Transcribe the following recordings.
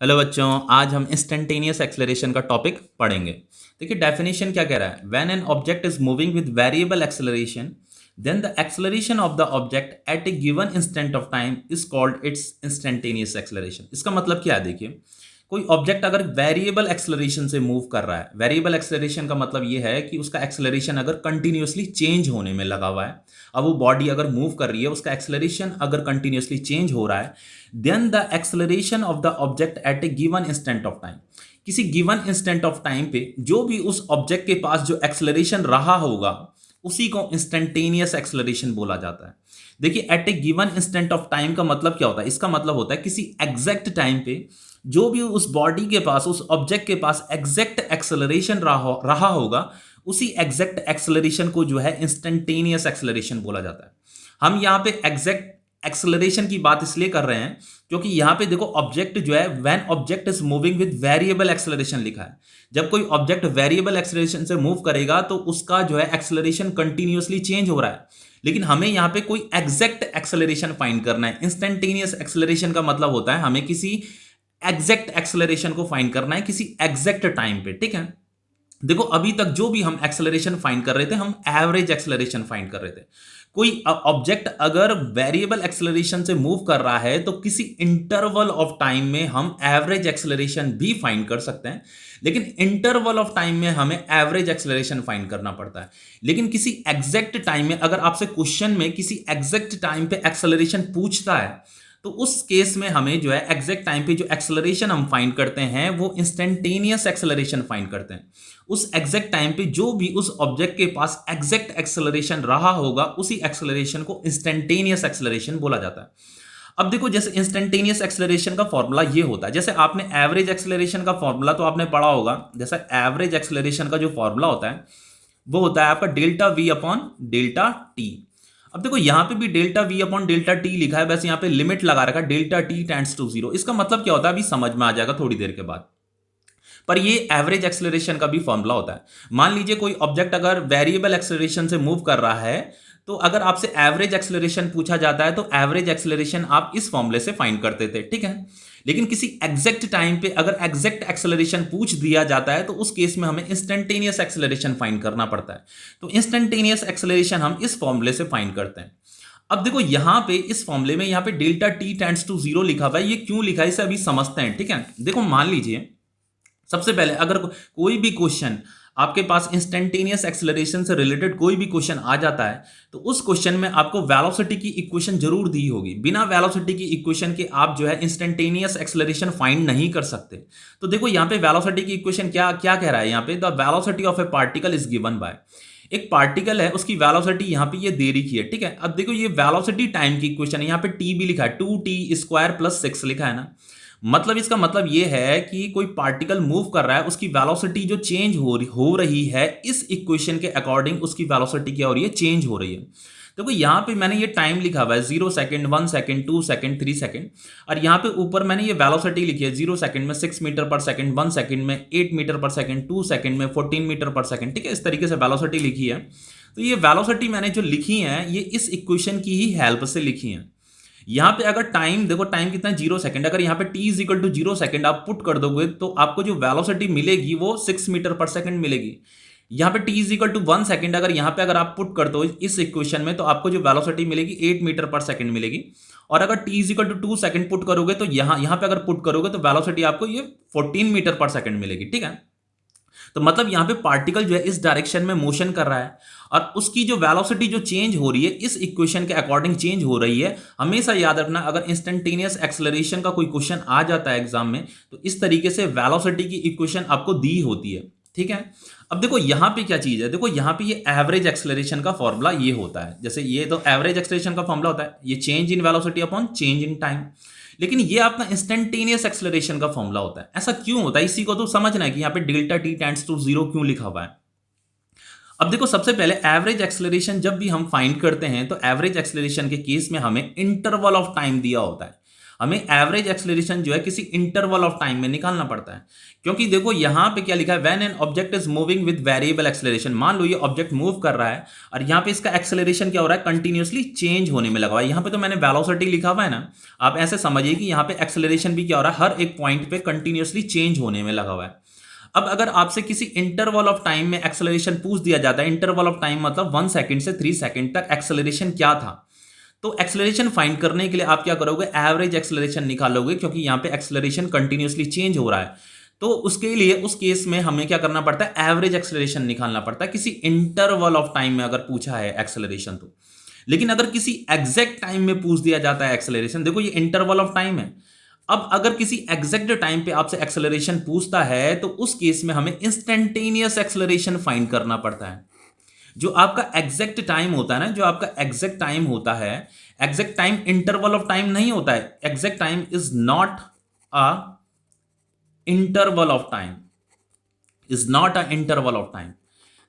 Hello बच्चों, आज हम इंस्टेंटेनियस एक्सेलरेशन का टॉपिक पढ़ेंगे। देखिए डेफिनेशन क्या कह रहा है। When an object is moving with variable acceleration then the acceleration of the object at a given instant of time is called its instantaneous acceleration. इसका मतलब क्या है, देखिए कोई ऑब्जेक्ट अगर वेरिएबल एक्सेलरेशन से मूव कर रहा है, वेरिएबल एक्सेलरेशन का मतलब ये है कि उसका एक्सेलरेशन अगर कंटिन्यूअसली चेंज होने में लगा हुआ है। अब वो बॉडी अगर मूव कर रही है, उसका एक्सेलरेशन अगर कंटिन्यूअसली चेंज हो रहा है, then the acceleration of the object at a given instant of time, किसी गिवन इंस्टेंट ऑफ टाइम पे जो भी उस ऑब्जेक्ट के पास जो एक्सेलरेशन रहा होगा उसी को इंस्टेंटेनियस एक्सेलरेशन बोला जाता है। देखिए at a given instant of time का मतलब क्या होता है। इसका मतलब होता है किसी एग्जैक्ट टाइम पे जो भी उस बॉडी के पास, उस ऑब्जेक्ट के पास एग्जैक्ट एक्सेलरेशन रहा होगा, उसी एग्जैक्ट एक्सेलरेशन को जो है इंस्टेंटेनियस एक्सेलरेशन बोला जाता है। हम यहाँ पे एग्जैक्ट एक्सेलरेशन की बात इसलिए कर रहे हैं क्योंकि यहां पे देखो ऑब्जेक्ट जो है, when object is moving with variable acceleration लिखा है। जब कोई ऑब्जेक्ट वेरिएबल एक्सेलरेशन से मूव करेगा तो उसका जो है एक्सेलरेशन कंटिन्यूअसली चेंज हो रहा है, लेकिन हमें यहां पे कोई एग्जैक्ट एक्सेलरेशन फाइंड करना है। इंस्टेंटेनियस एक्सेलरेशन का मतलब होता है हमें किसी एग्जैक्ट एक्सेलरेशन को फाइंड करना है किसी एग्जैक्ट टाइम पे। ठीक है, देखो अभी तक जो भी हम एक्सेलरेशन फाइंड कर रहे थे, हम एवरेज एक्सेलरेशन फाइंड कर रहे थे। कोई ऑब्जेक्ट अगर वेरिएबल एक्सेलरेशन से मूव कर रहा है तो किसी इंटरवल ऑफ टाइम में हम एवरेज एक्सेलरेशन भी फाइंड कर सकते हैं, लेकिन इंटरवल ऑफ टाइम में हमें एवरेज एक्सेलरेशन फाइंड करना पड़ता है। लेकिन किसी एग्जैक्ट टाइम में अगर आपसे क्वेश्चन में किसी एग्जैक्ट टाइम पे एक्सेलरेशन पूछता है तो उस केस में हमें जो है एग्जैक्ट टाइम पे जो एक्सेलरेशन हम फाइंड करते हैं वो इंस्टेंटेनियस एक्सेलरेशन फाइंड करते हैं। उस एग्जैक्ट टाइम पे जो भी उस ऑब्जेक्ट के पास एग्जैक्ट एक्सेलरेशन रहा होगा उसी एक्सेलरेशन को इंस्टेंटेनियस एक्सेलरेशन बोला जाता है। अब देखो जैसे इंस्टेंटेनियस एक्सेलरेशन का फॉर्मूला ये होता है, जैसे आपने एवरेज एक्सेलरेशन का फॉर्मूला तो आपने पढ़ा होगा। जैसे एवरेज एक्सेलरेशन का जो फॉर्मूला होता है वो होता है आपका delta v upon delta t. अब देखो यहां पे भी delta v upon delta t लिखा है, वैसे यहां पे लिमिट लगा रखा है delta t tends to zero. इसका मतलब क्या होता है अभी समझ में आ जाएगा थोड़ी देर के बाद। पर ये एवरेज एक्सेलरेशन का भी फॉर्मूला होता है। मान लीजिए कोई ऑब्जेक्ट अगर वेरिएबल एक्सेलरेशन से मूव कर रहा है तो अगर आपसे एवरेज एक्सेलरेशन पूछा जाता है तो एवरेज एक्सेलरेशन आप इस फॉर्मूले से फाइंड करते थे। ठीक है, लेकिन किसी एग्जैक्ट टाइम पे अगर एग्जैक्ट एक्सेलरेशन पूछ दिया जाता है तो उस केस में हमें इंस्टेंटेनियस एक्सेलरेशन फाइंड करना पड़ता है। तो इंस्टेंटेनियस एक्सेलरेशन हम इस फॉर्मूले से फाइंड करते हैं। अब देखो यहां पे इस फॉर्मूले में यहां पे delta t tends to zero लिखा हुआ है, ये क्यों लिखा है इसे अभी समझते हैं। ठीक है, देखो मान लीजिए सबसे पहले अगर कोई भी क्वेश्चन आपके पास इंस्टेंटेनियस एक्सेलरेशन से रिलेटेड कोई भी क्वेश्चन आ जाता है तो उस क्वेश्चन में आपको वेलोसिटी की इक्वेशन जरूर दी होगी। बिना वेलोसिटी की इक्वेशन के आप जो है इंस्टेंटेनियस एक्सेलरेशन फाइंड नहीं कर सकते। तो देखो यहां पे वेलोसिटी की इक्वेशन क्या क्या कह रहा है, यहां पे the velocity of A particle is given bye, एक पार्टिकल है उसकी वेलोसिटी यहां पे ये दे रखी है। ठीक है, अब देखो ये वेलोसिटी टाइम की इक्वेशन है, यहां पे टी भी लिखा है, 2t² + 6 लिखा है ना। मतलब इसका मतलब ये है कि कोई पार्टिकल मूव कर रहा है, उसकी वेलोसिटी जो चेंज हो रही है इस इक्वेशन के अकॉर्डिंग उसकी वेलोसिटी क्या हो रही है, चेंज हो रही है। देखो यहाँ पे मैंने ये टाइम लिखा हुआ है 0 सेकंड, 1 सेकंड, 2 सेकंड, 3 सेकंड, और यहाँ पे ऊपर मैंने ये वेलोसिटी लिखी है 0 सेकंड में 6 मीटर पर सेकंड, 1 सेकंड में 8 मीटर पर सेकंड, 2 सेकंड में 14 मीटर पर सेकंड। ठीक है, इस तरीके से वेलोसिटी लिखी है। तो ये वेलोसिटी मैंने जो लिखी है ये इस इक्वेशन की ही हेल्प से लिखी है। यहां पे अगर टाइम देखो, टाइम कितना है 0 सेकंड, अगर यहां पे t is equal to 0 second आप पुट कर दोगे तो आपको जो वेलोसिटी मिलेगी वो 6 मीटर पर सेकंड मिलेगी। यहां पे t is equal to 1 second अगर यहां पे अगर आप पुट कर दो इस इक्वेशन में तो आपको जो वेलोसिटी मिलेगी 8 मीटर पर सेकंड मिलेगी। और अगर t is equal to 2 second put करोगे तो यहां पे अगर पुट करोगे तो वेलोसिटी आपको ये 14 मीटर पर सेकंड मिलेगी। ठीक है, तो मतलब यहां पे पार्टिकल जो है इस डायरेक्शन में मोशन कर रहा है और उसकी जो वेलोसिटी जो चेंज हो रही है इस इक्वेशन के अकॉर्डिंग चेंज हो रही है। हमेशा याद रखना अगर इंस्टेंटेनियस एक्सेलरेशन का कोई क्वेश्चन आ जाता है एग्जाम में तो इस तरीके से वेलोसिटी की इक्वेशन आपको दी होती है। ठीक है, अब देखो यहां पे क्या चीज है, देखो यहां पे ये एवरेज एक्सेलरेशन का फॉर्मूला ये होता है। जैसे ये तो एवरेज एक्सेलरेशन का फॉर्मूला होता है, ये change in velocity upon change in time, लेकिन ये आपका इंस्टेंटेनियस एक्सेलरेशन का फॉर्मूला होता है। ऐसा क्यों होता है इसी को तो समझना है कि यहां पे delta t tends to zero क्यों लिखा हुआ है। अब देखो सबसे पहले एवरेज एक्सेलरेशन जब भी हम फाइंड करते हैं तो एवरेज एक्सेलरेशन के केस में हमें इंटरवल ऑफ टाइम दिया होता है। हमें एवरेज एक्सेलरेशन जो है किसी इंटरवल ऑफ टाइम में निकालना पड़ता है। क्योंकि देखो यहां पे क्या लिखा है, when an object is moving with variable acceleration. मान लो ये ऑब्जेक्ट मूव कर रहा है और यहां पे इसका एक्सेलरेशन क्या हो रहा है, कंटिन्यूअसली चेंज होने में लगा हुआ है। यहां पे तो मैंने वेलोसिटी लिखा हुआ है ना, आप ऐसे समझिए कि यहां पे एक्सेलरेशन भी क्या हो रहा है, हर एक पॉइंट पे कंटिन्यूअसली चेंज होने में लगा हुआ है। अब अगर आपसे किसी इंटरवल ऑफ टाइम में एक्सेलरेशन पूछ दिया जाता है, इंटरवल ऑफ टाइम मतलब 1 सेकंड से 3 सेकंड तक एक्सेलरेशन क्या था, तो एक्सेलरेशन फाइंड करने के लिए आप क्या करोगे, एवरेज एक्सेलरेशन निकालोगे, क्योंकि यहां पे एक्सेलरेशन कंटिन्यूअसली चेंज हो रहा है। तो उसके लिए उस केस में हमें क्या करना पड़ता है, एवरेज एक्सेलरेशन निकालना पड़ता है किसी इंटरवल ऑफ टाइम में अगर पूछा है एक्सेलरेशन तो। लेकिन अगर किसी एग्जैक्ट टाइम में पूछ दिया जाता है एक्सेलरेशन, देखो ये इंटरवल ऑफ टाइम है, अब अगर किसी एग्जैक्ट टाइम पे आपसे एक्सेलरेशन पूछता है तो उस केस में हमें इंस्टेंटेनियस एक्सेलरेशन फाइंड करना पड़ता है। जो आपका एग्जैक्ट टाइम होता है ना, जो आपका एग्जैक्ट टाइम होता है, exact time interval of time नहीं होता है। Exact time is not a interval of time, is not a interval of time.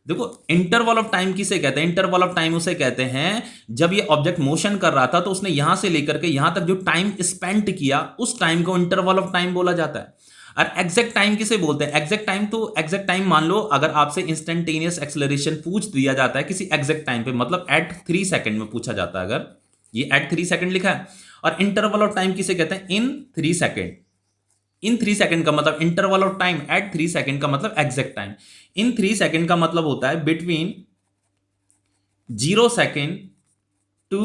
देखो इंटरवल ऑफ टाइम किसे कहते हैं, इंटरवल ऑफ टाइम उसे कहते हैं जब ये ऑब्जेक्ट मोशन कर रहा था तो उसने यहां से लेकर के यहां तक जो टाइम स्पेंड किया उस टाइम को इंटरवल ऑफ टाइम बोला जाता है। और एग्जैक्ट टाइम किसे बोलते हैं, एग्जैक्ट टाइम तो एग्जैक्ट टाइम मान लो अगर आपसे इंस्टेंटेनियस एक्सेलरेशन पूछ दिया जाता है किसी एग्जैक्ट टाइम पे, मतलब एट 3 सेकंड में पूछा जाता है, अगर ये एट 3 सेकंड लिखा है। और इंटरवल ऑफ टाइम किसे कहते हैं, इन 3 सेकंड। इन 3 सेकंड का मतलब interval of time, at 3 second का मतलब एग्जैक्ट टाइम। इन 3 सेकंड का मतलब होता है बिटवीन 0 सेकंड टू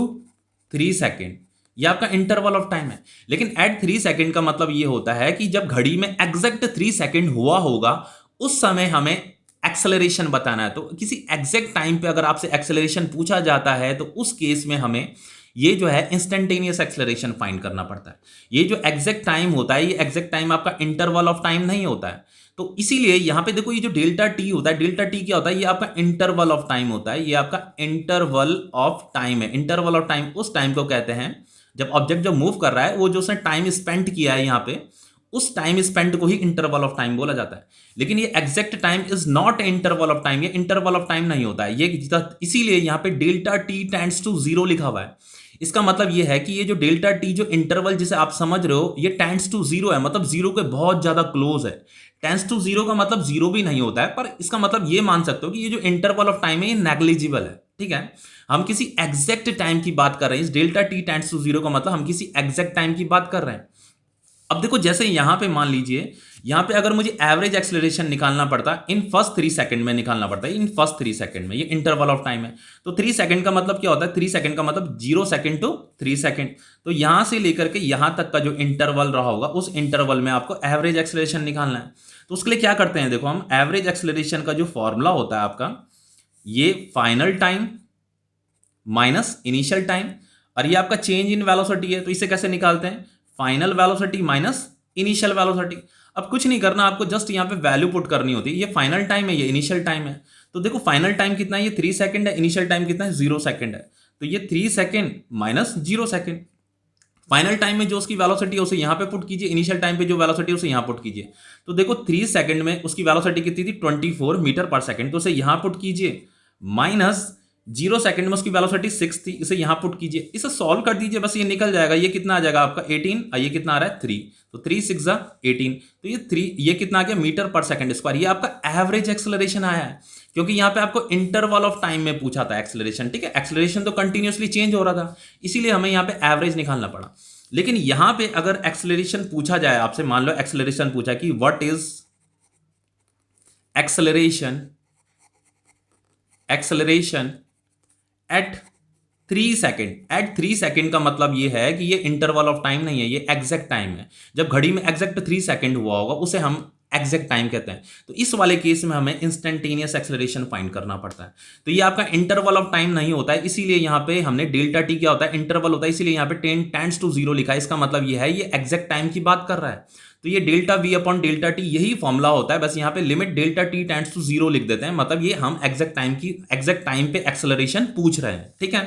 3 सेकंड, ये आपका इंटरवल ऑफ टाइम है। लेकिन एट 3 सेकंड का मतलब ये होता है कि जब घड़ी में एग्जैक्ट 3 सेकंड हुआ होगा उस समय हमें एक्सेलरेशन बताना है। तो किसी एग्जैक्ट टाइम पे अगर आपसे एक्सेलरेशन पूछा जाता है तो उस केस में हमें ये जो है इंस्टेंटेनियस एक्सेलरेशन फाइंड करना पड़ता है। ये जो एग्जैक्ट टाइम होता है, ये एग्जैक्ट टाइम आपका इंटरवल ऑफ टाइम नहीं होता है। तो इसीलिए यहां पे देखो ये जो डेल्टा टी होता है, डेल्टा टी क्या होता है, ये आपका इंटरवल ऑफ टाइम होता है। ये आपका इंटरवल ऑफ टाइम है। इंटरवल ऑफ टाइम उस टाइम को कहते हैं जब ऑब्जेक्ट जो मूव कर रहा है वो जो उसने टाइम स्पेंड किया है यहाँ पे, उस टाइम स्पेंड को ही इंटरवल ऑफ टाइम बोला जाता है। लेकिन ये exact time is not interval of time, ये इंटरवल ऑफ टाइम नहीं होता है ये। इसीलिए यहाँ पे डेल्टा टी टेंड्स टू 0 लिखा हुआ है। इसका मतलब ये है कि ये जो डेल्टा टी जो इंटरवल जिसे आप समझ रहे हो ये टेंड्स टू 0 है, मतलब 0 के बहुत ज्यादा क्लोज है। टेंड्स टू 0 का मतलब 0 भी नहीं होता है, पर इसका मतलब ये मान सकते हो कि ये जो इंटरवल ऑफ टाइम है ये नेग्लिजिबल है। ठीक है, हम किसी एग्जैक्ट टाइम की बात कर रहे हैं। इस डेल्टा टी टेंड्स टू 0 का मतलब हम किसी एग्जैक्ट टाइम की बात कर रहे हैं। अब देखो जैसे यहां पे मान लीजिए, यहां पे अगर मुझे एवरेज एक्सेलरेशन निकालना पड़ता इन फर्स्ट 3 सेकंड में निकालना पड़ता है, इन फर्स्ट 3 सेकंड में, ये इंटरवल ऑफ टाइम है। तो 3 सेकंड का मतलब क्या होता है, 3 सेकंड का मतलब 0 सेकंड टू 3 सेकंड। तो यहां से लेकर के यहां तक का जो इंटरवल रहा होगा उस इंटरवल में आपको एवरेज एक्सेलरेशन निकालना है। तो उसके लिए क्या करते हैं, देखो हम एवरेज एक्सेलरेशन का जो फॉर्मूला होता है आपका, ये final time minus initial time, और ये आपका चेंज इन वेलोसिटी है। तो इसे कैसे निकालते हैं, final velocity minus initial velocity. अब कुछ नहीं करना, आपको जस्ट यहाँ पे वैल्यू पुट करनी होती है। ये फाइनल टाइम है, ये इनिशियल टाइम है। तो देखो फाइनल टाइम कितना है, ये 3 सेकंड है। इनिशियल टाइम कितना है, 0 सेकंड है। तो ये 3 second minus 0 second. Final time में जो उसकी वेलोसिटी है उसे यहाँ पे पुट कीजिए, इनिशियल टाइम पे जो वेलोसिटी है उसे यहाँ पुट कीजिए। तो देखो 3 सेकंड में उसकी वेलोसिटी कितनी थी, 24 मीटर पर सेकंड, तो उसे यहाँ पुट कीजिए। माइनस 0 सेकंड में उसकी वेलोसिटी 6 थी, इसे यहां पुट कीजिए। इसे सॉल्व कर दीजिए, बस ये निकल जाएगा। ये कितना आ जाएगा आपका 18, और ये कितना आ रहा है 3। तो 3 6 जा 18, तो ये 3, ये कितना आ गया मीटर पर सेकंड स्क्वायर। ये आपका एवरेज एक्सेलरेशन आया है, क्योंकि यहां पे आपको इंटरवल ऑफ टाइम में पूछा था एक्सेलरेशन। ठीक है, एक्सेलरेशन तो कंटिन्यूअसली चेंज हो रहा था, इसीलिए हमें यहां पे एवरेज निकालना पड़ा। लेकिन यहां पे अगर एक्सेलरेशन पूछा जाए आपसे, मान लो एक्सेलरेशन पूछा कि what is acceleration at 3 second. At 3 second का मतलब ये है कि ये इंटरवल ऑफ टाइम नहीं है, ये एग्जैक्ट टाइम है। जब घड़ी में एग्जैक्ट 3 सेकंड हुआ होगा उसे हम एग्जैक्ट टाइम कहते हैं। तो इस वाले केस में हमें इंस्टेंटेनियस एक्सेलरेशन फाइंड करना पड़ता है। तो ये आपका इंटरवल ऑफ टाइम नहीं होता है, इसीलिए यहां पे हमने डेल्टा टी क्या होता है, इंटरवल होता है, इसीलिए यहां पे टेंड्स टू 0 लिखा है। इसका मतलब ये है ये एग्जैक्ट टाइम की बात कर रहा है। तो ये delta v upon delta t यही फॉर्मूला होता है, बस यहाँ पे limit delta t tends to 0 लिख देते हैं, मतलब ये हम एग्जैक्ट टाइम पे एक्सेलरेशन पूछ रहे हैं। ठीक है,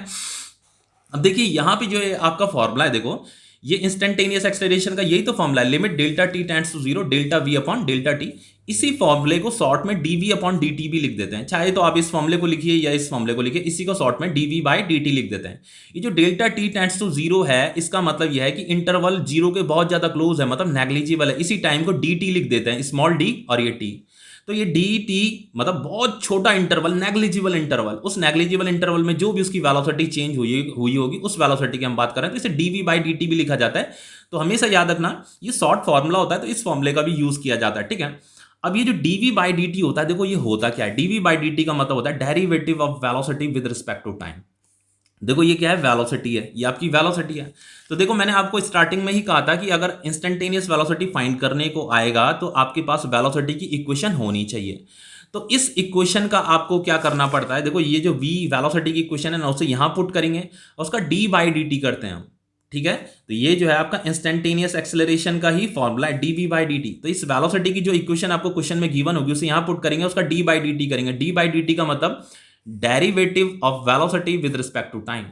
अब देखिए यहां पे जो है आपका फॉर्मूला है, देखो ये इंस्टेंटेनियस एक्सेलरेशन का यही तो फॉर्मूला है, limit delta t tends to zero delta v upon delta t. इसी फॉर्मूले को शॉर्ट में d v upon d t भी लिख देते हैं, चाहे तो आप इस फॉर्मूले को लिखिए या इस फॉर्मूले को लिखिए, इसी को शॉर्ट में d v by D t लिख देते हैं। ये जो delta t tends to zero है, इसका मतलब यह है कि इंटरवल जीरो के बहुत ज्यादा क्लोज है, मतलब नेग्लिजिबल है, इसी टाइम को डी टी लिख देते हैं, स्मॉल डी और ये टी। तो ये डी टी मतलब बहुत छोटा इंटरवल, नेग्लिजिबल इंटरवल, उस नेग्लिजिबल इंटरवल में जो भी उसकी वेलोसिटी चेंज हुई होगी उस वेलोसिटी की हम बात करें तो इसे d v by D t भी लिखा जाता है। तो हमेशा याद रखना ये शॉर्ट फॉर्मूला होता है, तो इस फॉर्मूले का भी यूज किया जाता है, ठीक है। अब ये जो d v by D t होता है, देखो ये होता क्या है, d v by D t का मतलब होता है derivative of velocity with respect to time. देखो ये क्या है, वेलोसिटी है, ये आपकी वेलोसिटी है। तो देखो मैंने आपको स्टार्टिंग में ही कहा था कि अगर इंस्टेंटेनियस वेलोसिटी फाइंड करने को आएगा तो आपके पास वेलोसिटी की इक्वेशन होनी चाहिए। तो इस इक्वेशन का आपको क्या करना पड़ता है, देखो ये जो v वेलोसिटी की इक्वेशन है ना, उसे यहां पुट करेंगे और उसका d बाई डी टी करते हैं हम, ठीक है। तो ये जो है आपका इंस्टेंटेनियस एक्सेलरेशन का ही फॉर्मूला है, d v by D t. तो इस वेलोसिटी की जो इक्वेशन आपको क्वेश्चन में गिवन होगी उसे यहां पुट करेंगे, उसका d बाई डी टी करेंगे। d बाई डी टी का मतलब derivative of velocity with respect to time.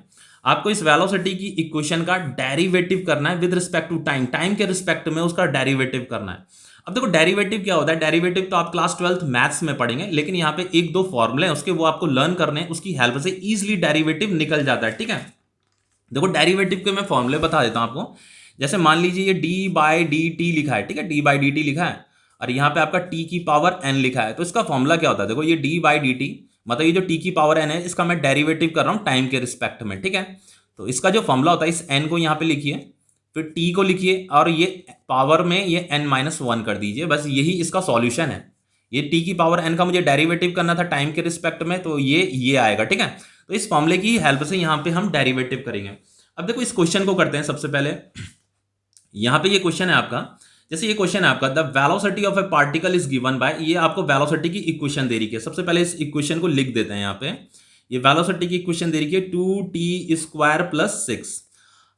आपको इस वेलोसिटी की इक्वेशन का डेरिवेटिव करना है with respect to time, time के रिस्पेक्ट में उसका डेरिवेटिव करना है। अब देखो डेरिवेटिव क्या होता है, डेरिवेटिव तो आप क्लास 12th मैथ्स में पढ़ेंगे, लेकिन यहाँ पे एक दो फॉर्मूले हैं उसके, वो आपको लर्न करने हैं, उसकी हेल्प से इजीली डेरिवेटिव निकल जाता है, ठीक है। देखो डेरिवेटिव के मैं फॉर्मूले बता देता हूं आपको। जैसे मान लीजिए ये डी बाई डी टी लिखा है, ठीक है, डी बाई डी टी लिखा है और यहाँ पे आपका टी की पावर एन लिखा है। तो इसका फॉर्मूला क्या होता है, देखो ये डी बाई डी टी मतलब ये जो टी की पावर एन है इसका मैं डेरिवेटिव कर रहा हूँ टाइम के रिस्पेक्ट में, ठीक है। तो इसका जो फॉर्मूला होता है, इस एन को यहाँ पे लिखिए, फिर टी को लिखिए और ये पावर में ये एन माइनस वन कर दीजिए, बस यही इसका सॉल्यूशन है। ये टी की पावर एन का मुझे डेरिवेटिव करना था टाइम के रिस्पेक्ट में, तो ये आएगा, ठीक है। तो इस फॉर्मूले की हेल्प से यहाँ पे हम डेरिवेटिव करेंगे। अब देखो इस क्वेश्चन को करते हैं सबसे पहले। यहाँ पे ये क्वेश्चन है आपका, जैसे ये क्वेश्चन है आपका, the velocity of A particle is given bye, ये आपको वेलोसिटी की इक्वेशन दे रही है। सबसे पहले इस इक्वेशन को लिख देते हैं यहाँ पे, ये वेलोसिटी की इक्वेशन दे रही है 2t² + 6।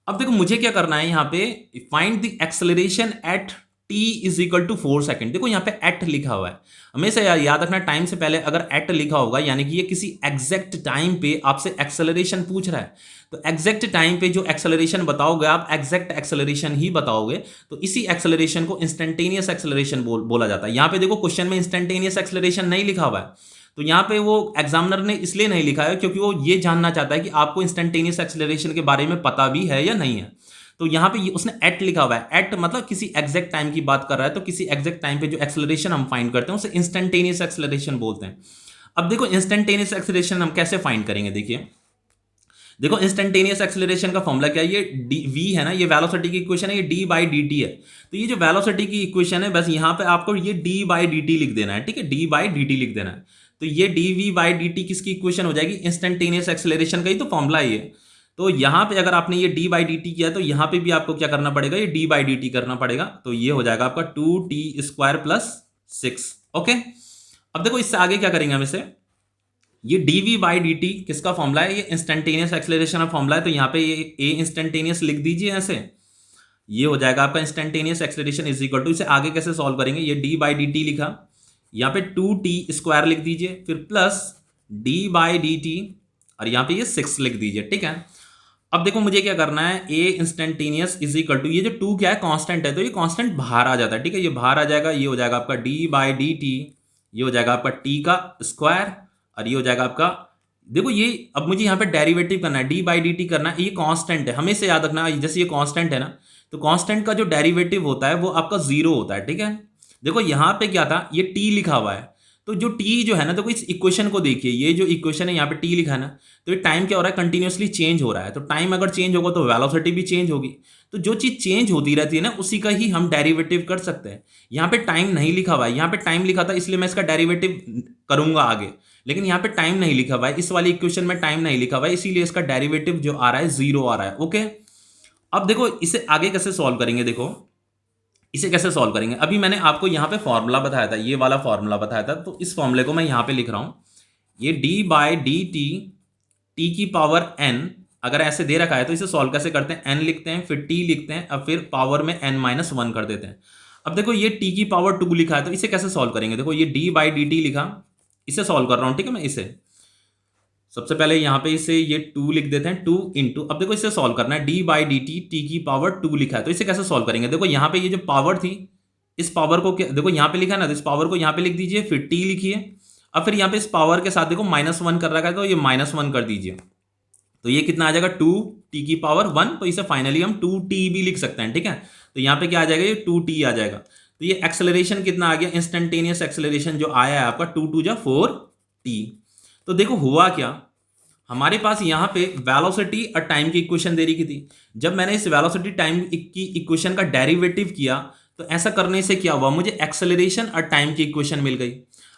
अब देखो मुझे क्या करना है यहाँ पे, find the acceleration at t = 4 second. देखो यहाँ पे एट लिखा हुआ है, हमेशा याद रखना टाइम से पहले अगर एट लिखा होगा यानी कि ये किसी एग्जैक्ट टाइम पे आपसे एक्सेलरेशन पूछ रहा है। तो एग्जैक्ट टाइम पे जो एक्सेलरेशन बताओगे आप एग्जैक्ट एक्सेलरेशन ही बताओगे, तो इसी एक्सेलरेशन को इंस्टेंटेनियस एक्सेलरेशन बोला जाता है। यहाँ पे देखो क्वेश्चन में इंस्टेंटेनियस एक्सेलरेशन नहीं लिखा हुआ है, तो यहाँ पे वो एग्जामिनर ने इसलिए नहीं लिखा है क्योंकि वो ये जानना चाहता है कि आपको इंस्टेंटेनियस एक्सेलरेशन के बारे में पता भी है या नहीं है। तो यहाँ पे उसने एट लिखा हुआ है, एट मतलब किसी एग्जैक्ट टाइम की बात कर रहा है, तो किसी एग्जैक्ट टाइम पे जो एक्सेलरेशन हम फाइंड करते हैं उसे इंस्टेंटेनियस एक्सेलरेशन बोलते हैं। अब देखो इंस्टेंटेनियस एक्सेलरेशन हम कैसे फाइंड करेंगे, देखिए देखो इंस्टेंटेनियस एक्सेलरेशन का फॉर्मूला क्या है, ये डी वी है ना, ये वेलोसिटी की इक्वेशन है, ये डी बाई डी टी है। तो ये जो वेलोसिटी की इक्वेशन है, बस यहाँ पे आपको ये डी बाई डी टी लिख देना है, ठीक है, डी बाई डी टी लिख देना है। तो ये d v by D t किसकी इक्वेशन हो जाएगी, इंस्टेंटेनियस एक्सेलरेशन का ही तो फॉर्मूला है ये। तो यहाँ पे अगर आपने ये डी बाई डी टी किया तो यहाँ पे भी आपको क्या करना पड़ेगा, ये डी बाई डी टी करना पड़ेगा। तो ये हो जाएगा आपका 2t² + 6। ओके, अब देखो इससे आगे क्या करेंगे हम, इसे ये d v by D t किसका फॉर्मूला है, ये इंस्टेंटेनियस एक्सेलरेशन का फॉर्मूला है। तो यहाँ पे ये ए इंस्टेंटेनियस लिख दीजिए ऐसे, ये हो जाएगा आपका instantaneous acceleration is equal to, इसे आगे कैसे सॉल्व करेंगे, ये डी बाई डी टी लिखा, यहाँ पे 2t² लिख दीजिए, फिर plus D by D T और यहाँ पे ये 6 लिख दीजिए, ठीक है। अब देखो मुझे क्या करना है, ए इंस्टेंटेनियस इज इक्वल टू, ये जो 2 क्या है कांस्टेंट है, तो ये कांस्टेंट बाहर आ जाता है, ठीक है, ये बाहर आ जाएगा, ये हो जाएगा आपका डी बाई डी टी, ये हो जाएगा आपका टी का स्क्वायर और ये हो जाएगा आपका, देखो ये अब मुझे यहाँ पे डेरिवेटिव करना है, डी बाई डी टी करना है, ये कांस्टेंट है, हमेशा याद रखना, जैसे ये कांस्टेंट है ना, तो कांस्टेंट का जो डेरिवेटिव होता है वो आपका 0 होता है, ठीक है। देखो यहाँ पे क्या था, ये टी लिखा हुआ है, तो जो टी जो है ना, देखो इस इक्वेशन को देखिए, ये जो इक्वेशन है यहाँ पे टी लिखा है ना, तो ये टाइम क्या हो रहा है, कंटिन्यूअसली चेंज हो रहा है। तो टाइम अगर चेंज होगा तो वेलोसिटी भी चेंज होगी, तो जो चीज चेंज होती रहती है ना उसी का ही हम डेरिवेटिव कर सकते हैं। यहाँ पे टाइम नहीं लिखा हुआ है, यहाँ पे टाइम लिखा था इसलिए मैं इसका डेरिवेटिव करूंगा आगे, लेकिन यहाँ पे टाइम नहीं लिखा हुआ है, इस वाली इक्वेशन में टाइम नहीं लिखा हुआ है, इसीलिए इसका डेरिवेटिव जो आ रहा है 0 आ रहा है। ओके, अब देखो इसे आगे कैसे सॉल्व करेंगे, देखो इसे कैसे सॉल्व करेंगे, अभी मैंने आपको यहाँ पे फॉर्मूला बताया था, ये वाला फॉर्मूला बताया था, तो इस फॉर्मूले को मैं यहाँ पे लिख रहा हूँ, ये D by D T T की पावर n, अगर ऐसे दे रखा है तो इसे सॉल्व कैसे करते हैं, n लिखते हैं, फिर t लिखते हैं, अब फिर पावर में n-1 कर देते हैं। अब देखो ये t की पावर 2 लिखा है, तो इसे कैसे सॉल्व करेंगे, देखो ये d बाई डी टी लिखा, इसे सॉल्व कर रहा हूँ, ठीक है, मैं इसे सबसे पहले यहाँ पे इसे ये 2 लिख देते हैं, 2 इंटू, अब देखो इसे सॉल्व करना है, D by D T, T की पावर 2 लिखा है, तो इसे कैसे सॉल्व करेंगे? देखो यहाँ पे ये जो पावर थी, इस पावर को देखो यहाँ पे लिखा है ना, तो इस पावर को यहाँ पे लिख दीजिए, फिर टी लिखिए, अब फिर यहाँ पे इस पावर के साथ देखो -1 कर रखा है, तो ये -1 कर दीजिए, तो ये कितना आ जाएगा 2 टी की पावर 1, तो इसे फाइनली हम 2 टी भी लिख सकते हैं, ठीक है। तो यहाँ पे क्या आ जाएगा, ये 2 टी आ जाएगा। तो ये एक्सेलरेशन कितना आ गया, इंस्टेंटेनियस एक्सेलरेशन जो आया है आपका 2 2 जा 4 टी। तो देखो हुआ क्या, हमारे पास यहाँ पे वेलोसिटी और टाइम की इक्वेशन दे रखी थी। जब मैंने इस वेलोसिटी टाइम की इक्वेशन का डेरिवेटिव किया, तो ऐसा करने से क्या हुआ, मुझे एक्सेलरेशन और टाइम की इक्वेशन मिल गई।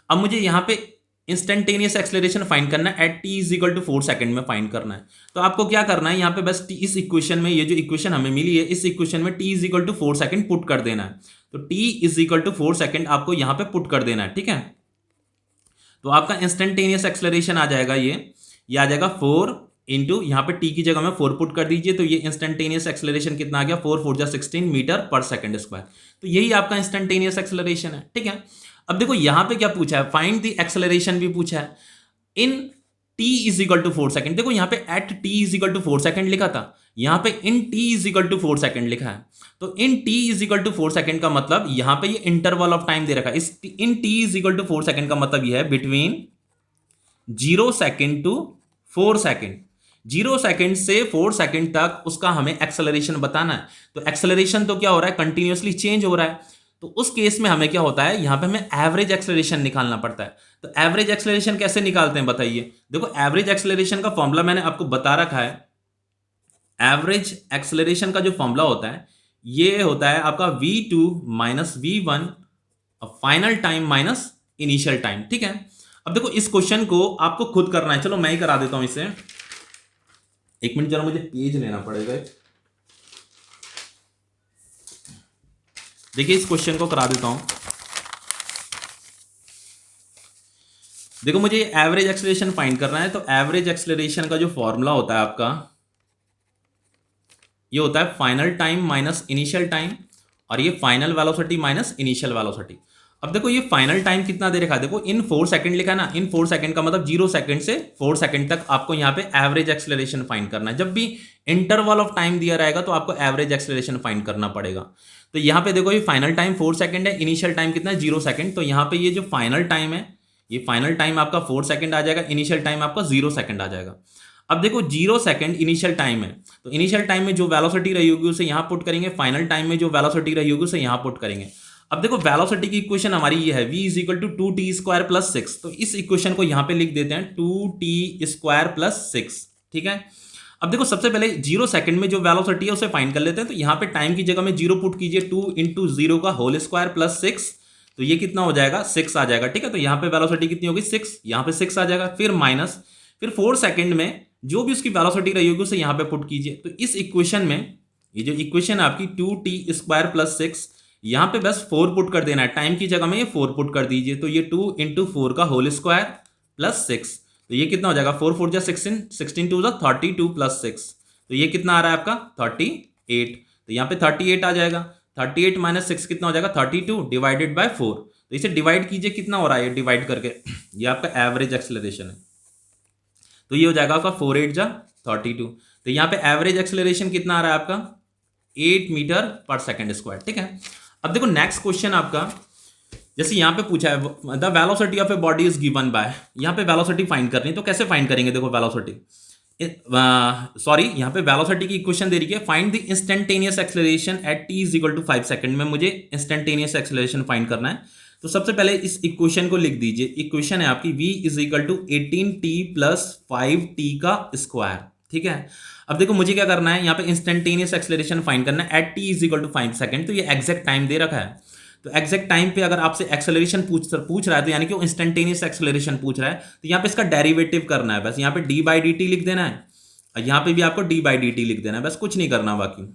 अब मुझे यहाँ पे इंस्टेंटेनियस एक्सेलरेशन फाइंड करना है, at t is equal to 4 second में फाइंड करना है। तो आपको क्या करना है, यहाँ पे बस टी, इस इक्वेशन में, ये जो इक्वेशन हमें मिली है, इस इक्वेशन में t is equal to 4 second put कर देना है। तो t is equal to 4 second आपको यहाँ पे पुट कर देना है, ठीक है। तो आपका इंस्टेंटेनियस एक्सेलरेशन आ जाएगा, ये आ जाएगा 4 इंटू, यहाँ पे टी की जगह में 4 पुट कर दीजिए, तो ये इंस्टेंटेनियस एक्सेलरेशन कितना आ गया, 4 4 जा 16 मीटर पर सेकंड स्क्वायर। तो यही आपका इंस्टेंटेनियस एक्सेलरेशन है, ठीक है। अब देखो यहाँ पे क्या पूछा है, फाइंड द एक्सेलरेशन भी पूछा है in t is equal to 4 second. देखो यहाँ पे at t is equal to 4 second लिखा था, यहाँ पे in t is equal to 4 second लिखा है। तो in t is equal to 4 second का मतलब यहाँ पे ये इंटरवल ऑफ टाइम दे रखा है, इस in t is equal to 4 second का मतलब ये है between 0 second to 4 second, 0 second से 4 सेकंड तक उसका हमें एक्सेलरेशन बताना है। तो एक्सेलरेशन तो क्या हो रहा है, कंटिन्यूअसली चेंज हो रहा है। तो उस केस में हमें क्या होता है, यहां पे हमें एवरेज एक्सेलरेशन निकालना पड़ता है। तो एवरेज एक्सेलरेशन कैसे निकालते हैं बताइए? देखो एवरेज एक्सेलरेशन का फॉर्मूला मैंने आपको बता रखा है। एवरेज एक्सेलरेशन का जो फॉर्मूला होता है, ये होता है आपका v2 minus v1 final time minus initial time, ठीक है। अब देखो इस क्वेश्चन को आपको खुद करना है, चलो मैं ही करा देता हूं इसे। एक मिनट जरा, मुझे पेज लेना पड़ेगा। देखिए इस क्वेश्चन को करा देता हूं। देखो मुझे एवरेज एक्सेलरेशन फाइंड करना है, तो एवरेज एक्सेलरेशन का जो फॉर्मूला होता है आपका, ये होता है final time minus initial time, और ये final velocity minus initial velocity. अब देखो ये फाइनल टाइम कितना दे रखा है, देखो इन 4 सेकंड लिखा है ना, इन 4 सेकंड का मतलब 0 सेकंड से 4 सेकंड तक आपको यहाँ पे एवरेज एक्सेलरेशन फाइंड करना है। जब भी इंटरवल ऑफ टाइम दिया रहेगा तो आपको एवरेज एक्सेलरेशन फाइंड करना पड़ेगा। तो यहाँ पे देखो ये फाइनल टाइम 4 सेकंड है, इनिशियल टाइम कितना है 0 सेकंड। तो यहाँ पे ये जो फाइनल टाइम है, ये फाइनल टाइम आपका 4 सेकंड आ जाएगा, इनिशियल टाइम आपका 0 सेकंड आ जाएगा। अब देखो 0 सेकंड इनिशियल टाइम है, तो इनिशियल टाइम में जो वेलोसिटी रही होगी उसे यहाँ पुट करेंगे, फाइनल टाइम में जो वेलोसिटी रही होगी उसे यहाँ पुट करेंगे। अब देखो वेलोसिटी की इक्वेशन हमारी ये है, v is equal to 2t square plus 6। तो इस इक्वेशन को यहाँ पे लिख देते हैं 2t स्क्वायर प्लस 6, ठीक है। अब देखो सबसे पहले 0 सेकंड में जो वेलोसिटी है उसे फाइंड कर लेते हैं। तो यहाँ पे टाइम की जगह में 0 पुट कीजिए, 2 इंटू 0 का होल स्क्वायर प्लस 6, तो ये कितना हो जाएगा 6 आ जाएगा, ठीक है। तो यहाँ पे वेलोसिटी कितनी होगी 6, यहाँ पे 6 आ जाएगा, फिर माइनस, फिर 4 सेकंड में जो भी उसकी वेलोसिटी रही होगी उसे यहाँ पे पुट कीजिए। तो इस इक्वेशन में, ये जो इक्वेशन है आपकी 2t स्क्वायर प्लस 6, यहाँ पे बस 4 पुट कर देना है, टाइम की जगह में ये 4 पुट कर दीजिए। तो ये 2 इंटू 4 का होल स्क्वायर प्लस 6, तो ये कितना हो जाएगा 4 4 जा 16, 16 2 जा 32 प्लस 6, तो ये कितना आ रहा है आपका 38। तो यहाँ पे 38 आ जाएगा, 38 माइनस 6 कितना हो जाएगा 32 डिवाइडेड बाय 4। तो इसे डिवाइड कीजिए, कितना हो रहा है ये डिवाइड करके, ये आपका एवरेज एक्सेलरेशन है। तो ये हो जाएगा आपका 4 8 जा 32। तो यहाँ पे एवरेज एक्सेलरेशन कितना आ रहा है आपका 8 मीटर पर सेकंड स्क्वायर, ठीक है। अब देखो नेक्स्ट क्वेश्चन आपका, जैसे यहाँ पे पूछा है the velocity of a body is given by, यहाँ पे वेलोसिटी फाइंड करनी है। तो कैसे फाइंड करेंगे, देखो वेलोसिटी, सॉरी यहाँ पे वेलोसिटी की इक्वेशन दे रही है, find the instantaneous acceleration at t is equal to 5 second में मुझे इंस्टेंटेनियस एक्सेलरेशन फाइंड करना है। तो सबसे पहले इस इक्वेशन को लिख दीजिए, इक्वेशन है आपकी v is equal to 18t plus 5t का स्क्वायर, ठीक है। अब देखो मुझे क्या करना है, यहाँ पे इंस्टेंटेनियस एक्सेलरेशन फाइंड करना है at t is equal to 5 second. तो ये एग्जैक्ट टाइम दे रखा है, तो एग्जैक्ट टाइम पे अगर आपसे एक्सेलरेशन पूछ रहा है, तो यानी कि वो इंस्टेंटेनियस एक्सेलरेशन पूछ रहा है, तो यहाँ पे इसका डेरिवेटिव करना है, बस यहाँ पे d बाई डी टी लिख देना है, और यहाँ पे भी आपको d बाई डी टी लिख देना है, बस कुछ नहीं करना बाकी,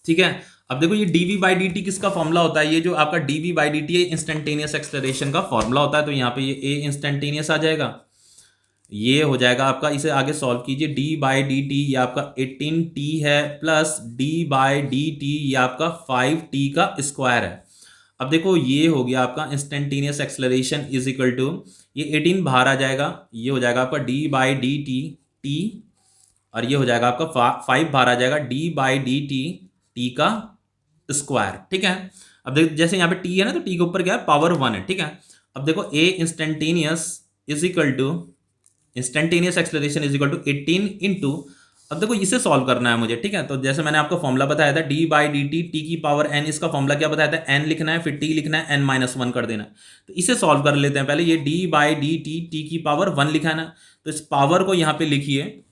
ठीक है। अब देखो ये dv बाई डी टी किसका फॉर्मूला होता है, ये जो आपका dv बाई डी टी है इंस्टेंटेनियस एक्सेलरेशन का फॉर्मूला होता है। तो यहाँ पे ये a इंस्टेंटेनियस आ जाएगा, ये हो जाएगा आपका, इसे आगे सॉल्व कीजिए, d बाई डी टी ये आपका 18t है plus d by D T ये आपका 5t का स्क्वायर है। अब देखो ये हो गया आपका instantaneous acceleration is equal to, ये 18 बाहर आ जाएगा, ये हो जाएगा आपका d by D T t, और ये हो जाएगा आपका 5 बाहर आ जाएगा d by D T t का स्क्वायर, ठीक है। अब देखो जैसे यहाँ पे टी है ना, तो टी के ऊपर क्या है, पावर 1 है, ठीक है। अब देखो A instantaneous is equal to, instantaneous acceleration is equal to 18 into, अब देखो इसे सॉल्व करना है मुझे, ठीक है। तो जैसे मैंने आपको फॉर्मूला बताया था D by D T T की पावर एन, इसका फॉर्मूला क्या बताया था, एन लिखना है, फिर टी लिखना है, एन माइनस 1 कर देना है। तो इसे सॉल्व कर लेते हैं पहले। ये D by D T T की पावर 1 लिखा है ना, तो इस पावर को यहाँ पे लिखिए,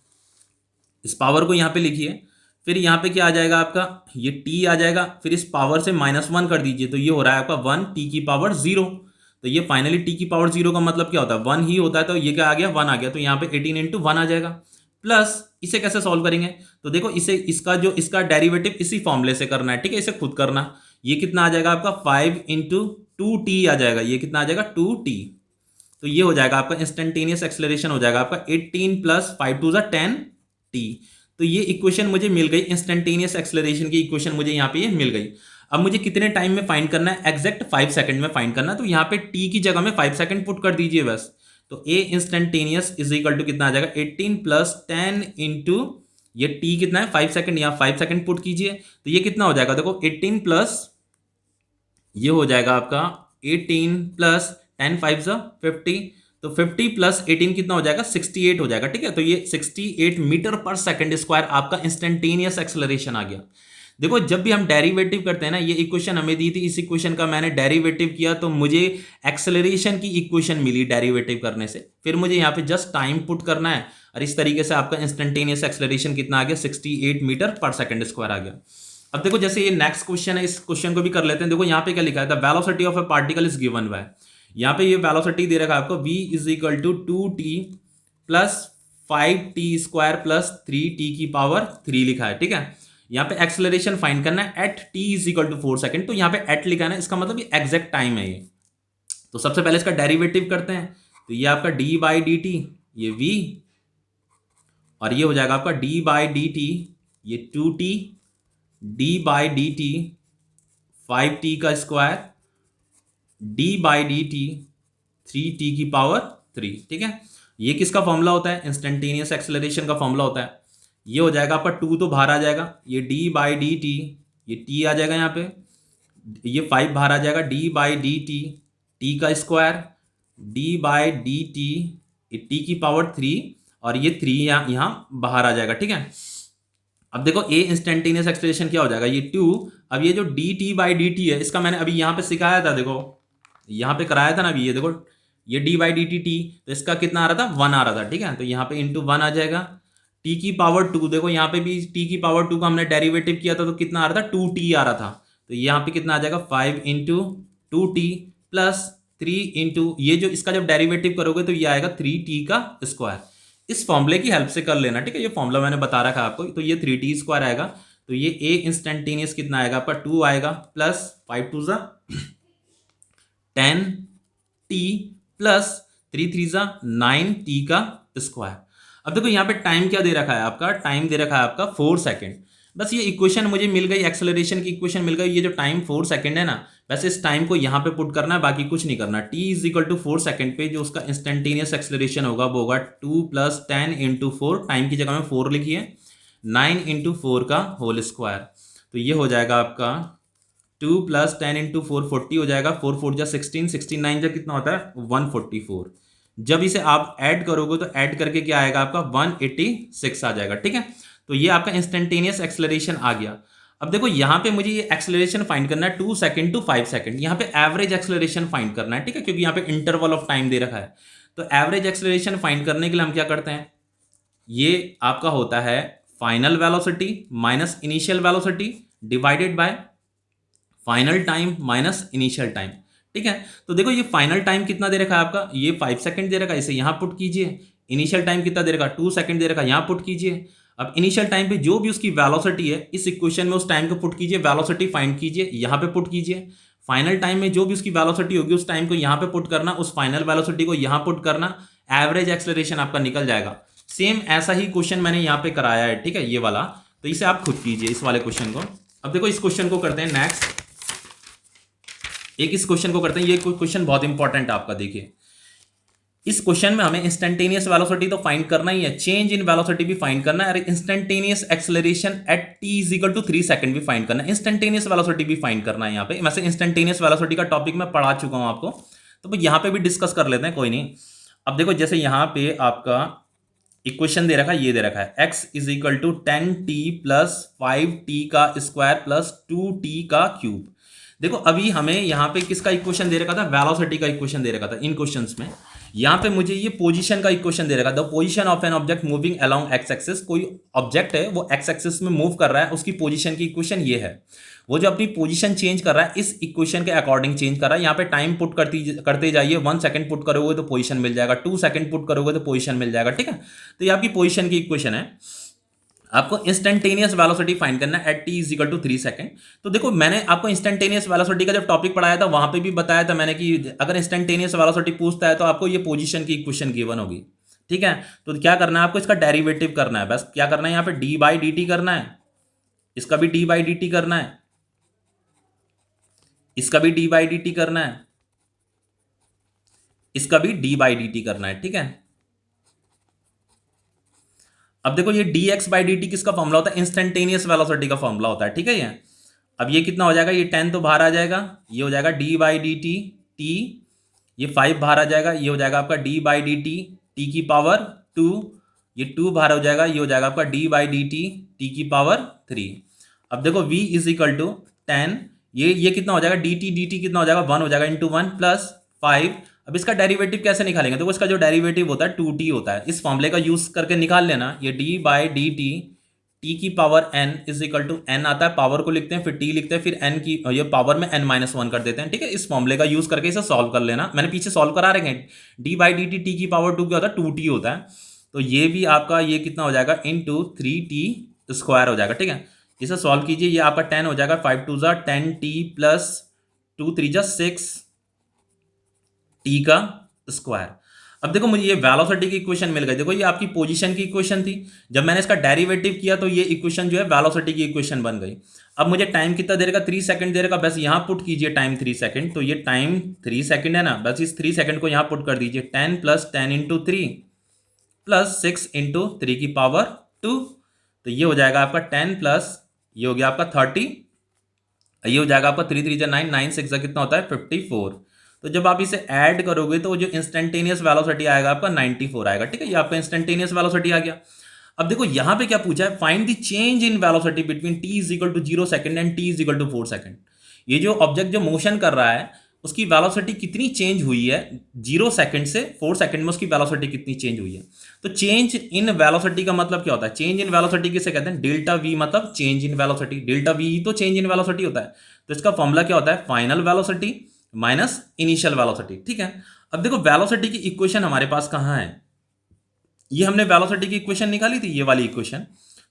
इस पावर को यहाँ पे लिखिए, फिर यहाँ पे क्या आ जाएगा आपका, ये टी आ जाएगा, फिर इस पावर से -1 कर दीजिए, तो ये हो रहा है आपका 1 टी की पावर 0। तो ये फाइनली टी की पावर 0 का मतलब क्या होता है, 1 ही होता है, तो ये क्या आ गया, 1 आ गया। तो यहाँ पे 18 इंटू 1 आ जाएगा। प्लस इसे कैसे सॉल्व करेंगे, तो देखो इसे, इसका डेरिवेटिव इसी फॉर्मूले से करना है, ठीक है, इसे खुद करना। ये कितना आ जाएगा आपका 5 इंटू 2t आ जाएगा, ये कितना आ जाएगा 2t। तो ये हो जाएगा आपका इंस्टेंटेनियस एक्सेलरेशन हो जाएगा आपका 18 प्लस 5 टू 10t। तो ये इक्वेशन मुझे मिल गई, इंस्टेंटेनियस एक्सेलरेशन की इक्वेशन मुझे यहाँ पे ये मिल गई। अब मुझे कितने टाइम में फाइंड करना है, एग्जैक्ट 5 सेकंड में फाइंड करना है। तो यहाँ पे t की जगह में 5 सेकंड पुट कर दीजिए बस। तो a instantaneous is equal to कितना आ जाएगा, 18 प्लस 10 इंटू, ये t कितना है 5 सेकंड, यहाँ 5 सेकंड पुट कीजिए, तो ये कितना हो जाएगा, देखो 18 प्लस, ये हो जाएगा आपका 18 प्लस 10 5 50, तो 50 प्लस 18 कितना हो जाएगा, 68 हो जाएगा, ठीक है। तो ये 68 मीटर पर सेकंड स्क्वायर आपका इंस्टेंटेनियस एक्सेलरेशन आ गया। देखो जब भी हम डेरिवेटिव करते हैं ना, ये इक्वेशन हमें दी थी, इस इक्वेशन का मैंने डेरिवेटिव किया, तो मुझे एक्सेलरेशन की इक्वेशन मिली डेरिवेटिव करने से। फिर मुझे यहाँ पे जस्ट टाइम पुट करना है, और इस तरीके से आपका इंस्टेंटेनियस एक्सेलरेशन कितना आ गया, 68 मीटर पर सेकंड स्क्वायर आ गया। अब देखो जैसे ये नेक्स्ट क्वेश्चन है, इस क्वेश्चन को भी कर लेते हैं। देखो यहाँ पे क्या लिखा है, the velocity of a particle is given by, यहाँ पे ये वेलोसिटी दे रखा है आपको, v is equal to 2t plus 5t square plus 3t की पावर 3 लिखा है, ठीक है। यहाँ पे एक्सेलरेशन फाइंड करना है at t is equal to 4 second. तो यहाँ पे एट लिखा है ना, इसका मतलब ये एग्जैक्ट टाइम है ये। तो सबसे पहले इसका डेरिवेटिव करते हैं, तो ये आपका d बाई डी टी, ये v, और ये हो जाएगा आपका d बाई डी टी, ये 2t, d by D T 5t का square, d by D T 3t की पावर 3, ठीक है। ये किसका फॉर्मूला होता है, इंस्टेंटेनियस एक्सेलरेशन का फॉर्मूला होता है। ये हो जाएगा आपका 2 तो बाहर आ जाएगा, ये d बाई डी टी, ये t आ जाएगा यहाँ पे, ये 5 बाहर आ जाएगा, d by D T t का square, d by D T, ये t की पावर 3, और ये 3 यहाँ बाहर आ जाएगा, ठीक है। अब देखो a इंस्टेंटेनियस एक्सेलरेशन क्या हो जाएगा, ये 2। अब ये जो dt बाई डी टी है, इसका मैंने अभी यहाँ पे सिखाया था, देखो यहाँ पे कराया था ना अभी, ये देखो ये d by D T T, तो इसका कितना आ रहा था, 1 आ रहा था, ठीक है। तो यहाँ पे इंटू 1 आ जाएगा, t की पावर 2, देखो यहाँ पे भी t की पावर 2 का हमने डेरिवेटिव किया था, तो कितना आ रहा था, 2t आ रहा था। तो यहाँ पे कितना आ जाएगा, 5 इंटू 2t प्लस 3 इंटू, ये जो इसका जब डेरिवेटिव करोगे तो ये आएगा 3t का स्क्वायर। इस फॉर्मूले की हेल्प से कर लेना, ठीक है। ये फॉर्मूला मैंने बता रखा है आपको, तो ये 3t स्क्वायर आएगा। तो ये a इंस्टेंटेनियस कितना आएगा आपका, 2 आएगा, plus 5 to 10t plus 3 3 9t का स्क्वायर। अब देखो यहाँ पे टाइम क्या दे रखा है आपका, टाइम दे रखा है आपका 4 सेकंड। बस ये इक्वेशन मुझे मिल गई, एक्सेलरेशन की इक्वेशन मिल गई। ये जो टाइम 4 सेकंड है ना, बस इस टाइम को यहाँ पे पुट करना है, बाकी कुछ नहीं करना। t is equal to 4 second पे जो उसका इंस्टेंटेनियस एक्सेलरेशन होगा वो होगा 2 प्लस 10 इंटू 4, टाइम की जगह में 4 लिखिए, 9 इंटू 4 का होल स्क्वायर। तो ये हो जाएगा आपका 2 प्लस 10 इंटू 4 40 हो जाएगा, 4 4 जा 16, 16 9 जा कितना होता है 144। जब इसे आप ऐड करोगे तो ऐड करके क्या आएगा आपका 186 आ जाएगा, ठीक है। तो ये आपका इंस्टेंटेनियस एक्सेलरेशन आ गया। अब देखो यहाँ पे मुझे ये एक्सेलरेशन फाइंड करना है 2 सेकंड टू 5 सेकंड, यहाँ पे एवरेज एक्सेलरेशन फाइंड करना है, ठीक है, क्योंकि यहाँ पे इंटरवल ऑफ टाइम दे रखा है। तो एवरेज एक्सेलरेशन फाइंड करने के लिए हम क्या करते हैं, ये आपका होता है final velocity minus initial velocity divided by final time minus initial time, ठीक है। तो देखो ये फाइनल टाइम कितना दे रखा है आपका, ये 5 सेकंड दे रखा है, इसे यहाँ पुट कीजिए। इनिशियल टाइम कितना दे रखा है, 2 सेकंड दे रखा है, यहाँ पुट कीजिए। अब इनिशियल टाइम पे जो भी उसकी वेलोसिटी है, इस इक्वेशन में उस टाइम को पुट कीजिए, वेलोसिटी फाइंड कीजिए, यहाँ पे पुट कीजिए। फाइनल टाइम में जो भी उसकी वेलोसिटी होगी उस टाइम को यहाँ पे पुट करना, उस फाइनल वेलोसिटी को यहाँ पुट करना, एवरेज एक्सेलरेशन आपका निकल जाएगा। सेम ऐसा ही क्वेश्चन मैंने यहाँ पे कराया है, ठीक है, ये वाला। तो इसे आप खुद कीजिए इस वाले क्वेश्चन को। अब देखो इस क्वेश्चन को करते हैं नेक्स्ट। एक इस क्वेश्चन को करते हैं, ये क्वेश्चन बहुत इंपॉर्टेंट है आपका। देखिए इस क्वेश्चन में हमें इंस्टेंटेनियस वेलोसिटी तो फाइंड करना ही है, चेंज इन वेलोसिटी भी फाइंड करना है, और instantaneous acceleration at t is equal to 3 second भी फाइंड करना है, इंस्टेंटेनियस वेलोसिटी भी फाइंड करना है। यहाँ पे वैसे इंस्टेंटेनियस वेलोसिटी का टॉपिक मैं पढ़ा चुका हूं आपको, तो यहाँ पे भी डिस्कस कर लेते हैं, कोई नहीं। अब देखो जैसे यहाँ पे आपका इक्वेशन दे रखा है, ये दे रखा है x is equal to 10t plus 5t का स्क्वायर प्लस 2t का क्यूब। देखो अभी हमें यहाँ पे किसका इक्वेशन दे रखा था, वेलोसिटी का इक्वेशन दे रखा था इन क्वेश्चंस में। यहाँ पे मुझे ये पोजीशन का इक्वेशन दे रखा था, position of an object moving along x axis. कोई ऑब्जेक्ट है वो एक्स एक्सिस में मूव कर रहा है, उसकी पोजीशन की इक्वेशन ये है। वो जो अपनी पोजीशन चेंज कर रहा है इस इक्वेशन के अकॉर्डिंग चेंज कर रहा है। यहाँ पे टाइम पुट करते जाइए, 1 सेकंड पुट करोगे तो पोजीशन मिल जाएगा, 2 सेकंड पुट करोगे तो पोजीशन मिल जाएगा, ठीक है। तो ये आपकी पोजीशन की इक्वेशन है। आपको इंस्टेंटेनियस वेलोसिटी फाइंड करना है at t is equal to 3 second. तो देखो मैंने आपको इंस्टेंटेनियस वेलोसिटी का जब टॉपिक पढ़ाया था वहां पे भी बताया था मैंने कि अगर इंस्टेंटेनियस वेलोसिटी पूछता है तो आपको ये पोजीशन की इक्वेशन गिवन होगी, ठीक है। तो क्या करना है आपको, इसका डेरिवेटिव करना है। बस क्या करना है, यहाँ पे डी बाई डी टी करना है, इसका भी डी बाई डी टी करना है, इसका भी डी बाई डी टी करना है, इसका भी डी बाई डी टी करना है, ठीक है। अब देखो ये dx बाई डी टी किसका फॉर्मूला होता है, इंस्टेंटेनियस वेलोसिटी का फॉर्मूला होता है, ठीक है। ये अब ये कितना हो जाएगा, ये 10 तो बाहर आ जाएगा, ये हो जाएगा d by D T T, ये 5 बाहर आ जाएगा, ये हो जाएगा आपका d by D T T की पावर 2, ये 2 बाहर हो जाएगा, ये हो जाएगा आपका d by D T T की पावर 3। अब देखो v इज इक्वल टू 10, ये कितना हो जाएगा, डी टी कितना हो जाएगा, 1 हो जाएगा इंटू 1 प्लस 5। अब इसका डेरिवेटिव कैसे निकालेंगे, तो इसका जो डेरिवेटिव होता है 2t होता है, इस फॉर्मूले का यूज करके निकाल लेना। ये d by D T T की power n is equal to n आता है, पावर को लिखते हैं फिर t लिखते हैं फिर n की ये पावर में n-1 कर देते हैं, ठीक है। इस फॉर्मूले का यूज करके इसे सॉल्व कर लेना, मैंने पीछे सॉल्व करा रहे हैं। d by D T T की पावर 2 क्या होता है, 2t होता है। तो ये भी आपका ये कितना हो जाएगा इंटू 3t स्क्वायर हो जाएगा, ठीक है। इसे सॉल्व कीजिए, ये आपका 10 हो जाएगा, 5 2 जा 10t प्लस 2 3 जा 6 t का स्क्वायर। अब देखो मुझे ये वेलोसिटी की इक्वेशन मिल गई। देखो ये आपकी पोजीशन की इक्वेशन थी, जब मैंने इसका डेरिवेटिव किया तो ये इक्वेशन जो है वेलोसिटी की इक्वेशन बन गई। अब मुझे टाइम कितना दे रखा, 3 सेकंड दे रखा, बस यहाँ पुट कीजिए टाइम 3 सेकंड। तो ये टाइम 3 सेकंड है ना, बस इस 3 सेकंड को यहाँ पुट कर दीजिए, 10 प्लस 10 इंटू 3 प्लस 6 इंटू 3 की पावर 2। तो ये हो जाएगा आपका 10 प्लस ये हो गया आपका 30, ये हो जाएगा आपका 3 3 जा 9 9 6 जा कितना होता है 54। तो जब आप इसे ऐड करोगे तो जो इंस्टेंटेनियस वेलोसिटी आएगा आपका 94 आएगा, ठीक है। ये आपका इंस्टेंटेनियस वेलोसिटी आ गया। अब देखो यहाँ पे क्या पूछा है, find the change in velocity between t is equal to 0 second and t is equal to 4 second. ये जो ऑब्जेक्ट जो मोशन कर रहा है उसकी वेलोसिटी कितनी चेंज हुई है 0 सेकंड से 4 सेकंड में, उसकी वेलोसिटी कितनी चेंज हुई है। तो चेंज इन वेलोसिटी का मतलब क्या होता है, चेंज इन वेलोसिटी किसे कहते हैं, डेल्टा वी मतलब change in velocity, delta we तो चेंज इन वेलोसिटी होता है। तो इसका फॉर्मूला क्या होता है, final velocity minus initial velocity, ठीक है। अब देखो वेलोसिटी की इक्वेशन हमारे पास कहाँ है, ये हमने वेलोसिटी की इक्वेशन निकाली थी, ये वाली इक्वेशन।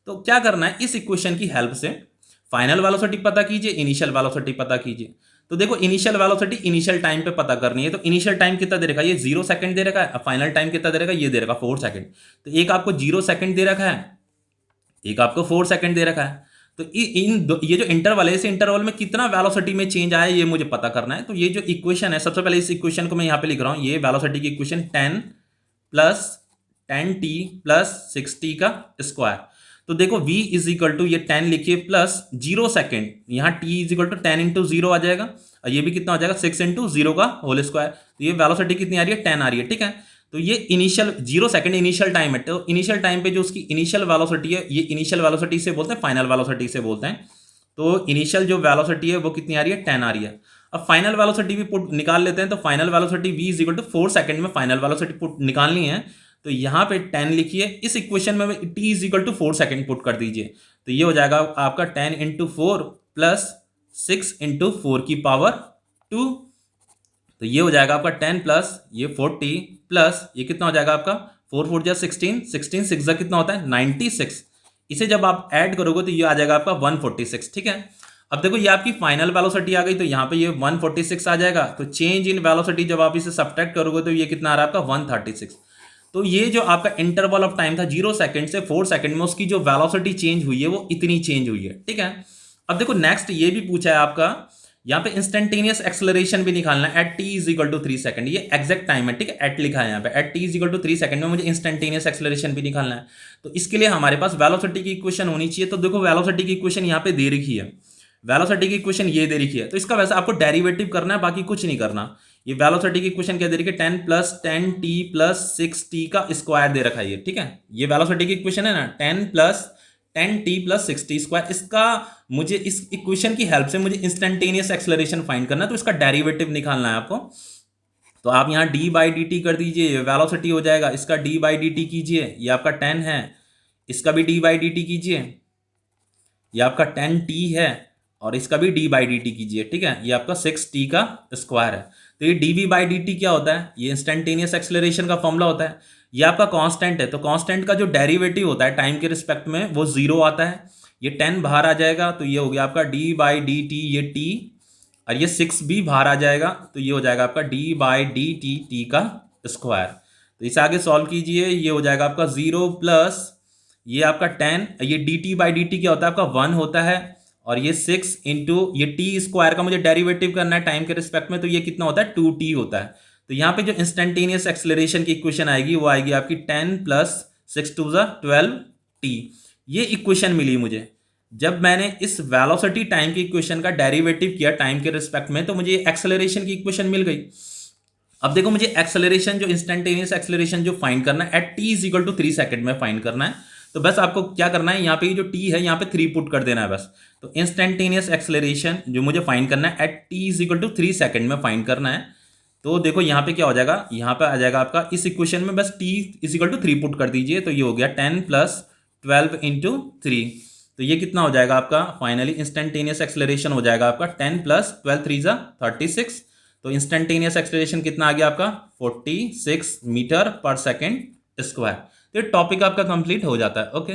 तो क्या करना है, इस इक्वेशन की हेल्प से फाइनल वेलोसिटी पता कीजिए, इनिशियल वेलोसिटी पता कीजिए। तो देखो इनिशियल वेलोसिटी इनिशियल टाइम पे पता करनी है, तो इनिशियल टाइम कितना दे रखा है, ये 0 सेकंड दे रखा है। फाइनल टाइम कितना दे रखा है, ये दे रखा 4 सेकंड। तो एक आपको 0 सेकंड दे रखा है, एक आपको 4 सेकंड दे रखा है। तो ये जो इंटरवल है, इस इंटरवल में कितना वेलोसिटी में चेंज आया ये मुझे पता करना है। तो ये जो इक्वेशन है, सबसे पहले इस इक्वेशन को मैं यहाँ पे लिख रहा हूँ, ये वेलोसिटी की equation 10 plus 10t plus 6t का स्क्वायर। तो देखो v इज इक्वल टू ये 10 लिखिए प्लस 0 सेकेंड, यहाँ t is equal to 10 into 0 आ जाएगा, और ये भी कितना हो जाएगा 6 इंटू 0 का होल स्क्वायर। तो ये वेलोसिटी कितनी आ रही है 10 आ रही है, ठीक है। तो ये इनिशियल 0 सेकंड इनिशियल टाइम है, तो इनिशियल टाइम पे जो उसकी इनिशियल वेलोसिटी है, ये इनिशियल वेलोसिटी से बोलते हैं, फाइनल वेलोसिटी से बोलते हैं। तो इनिशियल जो वेलोसिटी है वो कितनी आ रही है 10 आ रही है। अब फाइनल वेलोसिटी भी पुट निकाल लेते हैं। तो final velocity v is equal to 4 second में फाइनल वेलोसिटी पुट निकालनी है। तो यहाँ पे 10 लिखिए, इस इक्वेशन में t is equal to 4 second put कर दीजिए। तो ये हो जाएगा आपका 10 इंटू 4 प्लस 6 इंटू 4 की पावर 2। तो ये हो जाएगा आपका 10 प्लस ये 40 प्लस ये कितना हो जाएगा आपका 4 4 जा 16 16 6 जा कितना होता है 96। इसे जब आप ऐड करोगे तो ये आ जाएगा आपका 146, ठीक है। अब देखो ये आपकी फाइनल वेलोसिटी आ गई, तो यहाँ पे ये 146 आ जाएगा। तो चेंज इन वेलोसिटी जब आप इसे सब्ट्रैक्ट करोगे तो ये कितना आ रहा है आपका 136। तो ये जो आपका इंटरवल ऑफ टाइम था 0 सेकंड से 4 सेकंड में, उसकी जो वेलोसिटी चेंज हुई है वो इतनी चेंज हुई है, ठीक है। अब देखो नेक्स्ट ये भी पूछा है आपका यहाँ पे इंस्टेंटेनियस एक्सेलरेशन भी निकालना है at t is equal to 3 second, ये एग्जैक्ट टाइम है, ठीक है, एट लिखा है यहाँ पे, at t is equal to 3 second में मुझे इंस्टेंटेनियस एक्सेलरेशन भी निकालना है। तो इसके लिए हमारे पास वेलोसिटी की इक्वेशन होनी चाहिए। तो देखो वेलोसिटी की इक्वेशन यहाँ पे दे रखी है, वेलोसिटी की इक्वेशन ये दे रखी है, तो इसका वैसे आपको डेरिवेटिव करना है, बाकी कुछ नहीं करना। ये वेलोसिटी की इक्वेशन क्या दे रखी है, 10 प्लस 10t प्लस 6t का स्क्वायर दे रखा है ये, ठीक है, ये वेलोसिटी की इक्वेशन है ना, 10 plus 10t plus 6t square. इसका मुझे इस इक्वेशन की हेल्प से मुझे इंस्टेंटेनियस एक्सेलरेशन फाइंड करना है, तो इसका डेरिवेटिव निकालना है आपको। तो आप यहाँ d बाई डी टी कर दीजिए, वेलोसिटी हो जाएगा, इसका d बाई डी टी कीजिए, ये आपका 10 है, इसका भी d बाई डी टी कीजिए, ये आपका 10t है, और इसका भी d बाई डी टी कीजिए, ठीक है, ये आपका 6t का स्क्वायर है। तो ये dv बाई डी टी क्या होता है, ये इंस्टेंटेनियस एक्सेलरेशन का फॉर्मूला होता है। ये आपका कांस्टेंट है, तो कांस्टेंट का जो डेरिवेटिव होता है टाइम के रिस्पेक्ट में वो 0 आता है। ये 10 बाहर आ जाएगा, तो ये हो गया आपका d बाई डी टी, ये t, और ये 6 भी बाहर आ जाएगा, तो ये हो जाएगा आपका d by D T, t का स्क्वायर। तो इसे आगे सॉल्व कीजिए, ये हो जाएगा आपका 0 प्लस ये आपका 10, ये D T by D T क्या होता है आपका 1 होता है, और ये 6 इंटू ये टी स्क्वायर का मुझे डेरिवेटिव करना है टाइम के रिस्पेक्ट में, तो ये कितना होता है 2t होता है। तो यहाँ पे जो इंस्टेंटेनियस एक्सेलरेशन की इक्वेशन आएगी वो आएगी आपकी 10 प्लस 6 टू ज़ा 12t। ये इक्वेशन मिली मुझे जब मैंने इस वेलोसिटी टाइम की इक्वेशन का डेरिवेटिव किया टाइम के रिस्पेक्ट में, तो मुझे एक्सेलरेशन की इक्वेशन मिल गई। अब देखो मुझे एक्सेलरेशन जो इंस्टेंटेनियस एक्सेलरेशन जो फाइंड करना है at t is equal to 3 second में फाइंड करना है। तो बस आपको क्या करना है, यहाँ पे जो टी है यहाँ पे 3 पुट कर देना है बस। तो इंस्टेंटेनियस एक्सेलरेशन जो मुझे फाइंड करना है at t is equal to 3 second में फाइंड करना है। तो देखो यहाँ पे क्या हो जाएगा, यहाँ पे आ जाएगा आपका इस इक्वेशन में बस t is equal to 3 put कर दीजिए, तो ये हो गया 10 प्लस 12 इंटू 3। तो ये कितना हो जाएगा आपका फाइनली इंस्टेंटेनियस एक्सेलरेशन हो जाएगा आपका 10 प्लस 12 3 ज़ा 36। तो इंस्टेंटेनियस एक्सेलरेशन कितना आ गया आपका 46 मीटर पर सेकेंड स्क्वायर। तो टॉपिक आपका कंप्लीट हो जाता है। ओके।